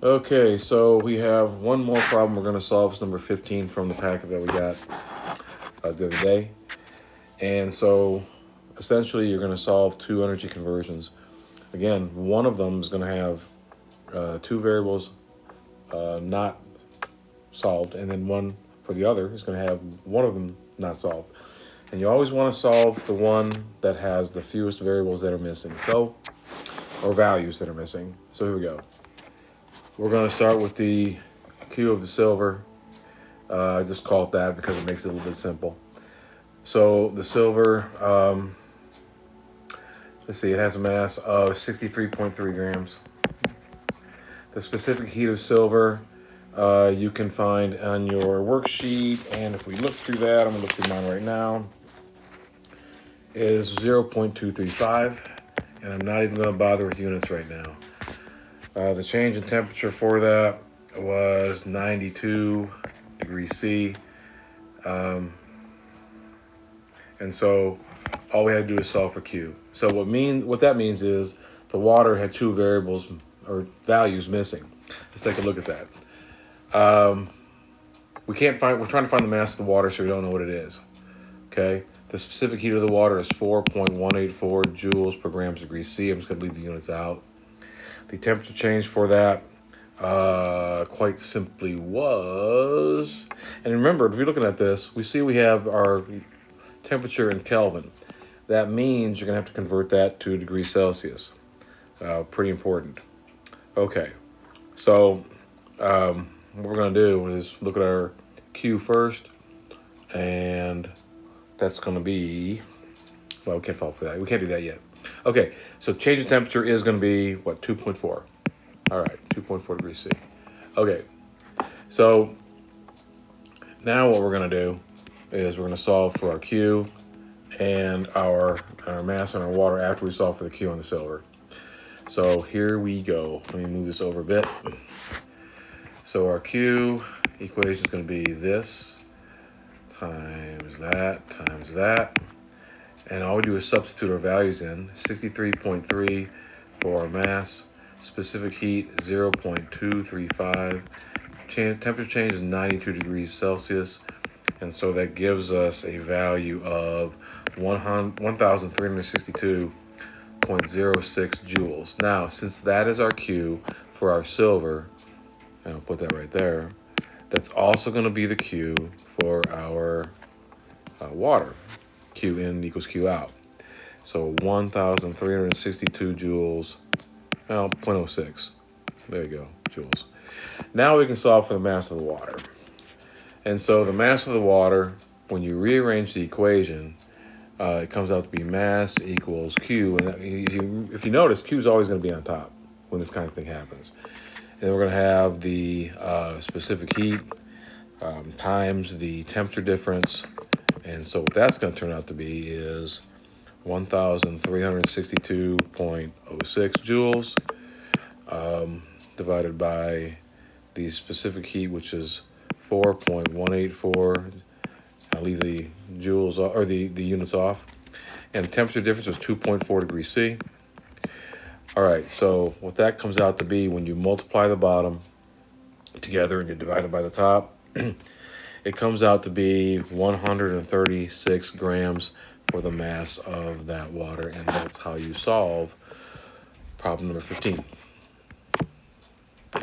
Okay, so we have one more problem we're going to solve. It's number 15 from the packet that we got the other day. And so essentially you're going to solve two energy conversions. Again, one of them is going to have two variables not solved, and then one for the other is going to have one of them not solved. And you always want to solve the one that has the fewest variables that are missing, or values that are missing. So here we go. We're going to start with the Q of the silver. I just call it that because it makes it a little bit simple. So the silver, let's see, it has a mass of 63.3 grams. The specific heat of silver you can find on your worksheet, and if we look through that, I'm going to look through mine right now, is 0.235, and I'm not even going to bother with units right now. The change in temperature for that was 92 degrees C. And so all we had to do is solve for Q. So what that means is the water had two variables or values missing. Let's take a look at that. We're trying to find the mass of the water, so we don't know what it is. Okay. The specific heat of the water is 4.184 joules per grams degrees C. I'm just going to leave the units out. The temperature change for that quite simply was, and remember, if you're looking at this, we see we have our temperature in Kelvin. That means you're going to have to convert that to degrees Celsius. Pretty important. Okay, so what we're going to do is look at our Q first, and that's going to be, well, we can't fall for that. We can't do that yet. Okay, so change in temperature is going to be, what, 2.4. All right, 2.4 degrees C. Okay, so now what we're going to do is we're going to solve for our Q and our mass and our water after we solve for the Q and the silver. So here we go. Let me move this over a bit. So our Q equation is going to be this times that. And all we do is substitute our values in. 63.3 for our mass. Specific heat, 0.235. Temperature change is 92 degrees Celsius. And so that gives us a value of 1,362.06 joules. Now, since that is our Q for our silver, and I'll put that right there, that's also going to be the Q for our water. Q in equals Q out. So 1,362 joules, well, 0.06. There you go, joules. Now we can solve for the mass of the water. And so the mass of the water, when you rearrange the equation, it comes out to be mass equals Q. And if you notice, Q is always going to be on top when this kind of thing happens. And we're going to have the specific heat times the temperature difference. And so what that's going to turn out to be is 1,362.06 joules divided by the specific heat, which is 4.184. I'll leave the joules or the units off. And the temperature difference is 2.4 degrees C. All right, so what that comes out to be when you multiply the bottom together and you divide it by the top, it comes out to be 136 grams for the mass of that water, and that's how you solve problem number 15.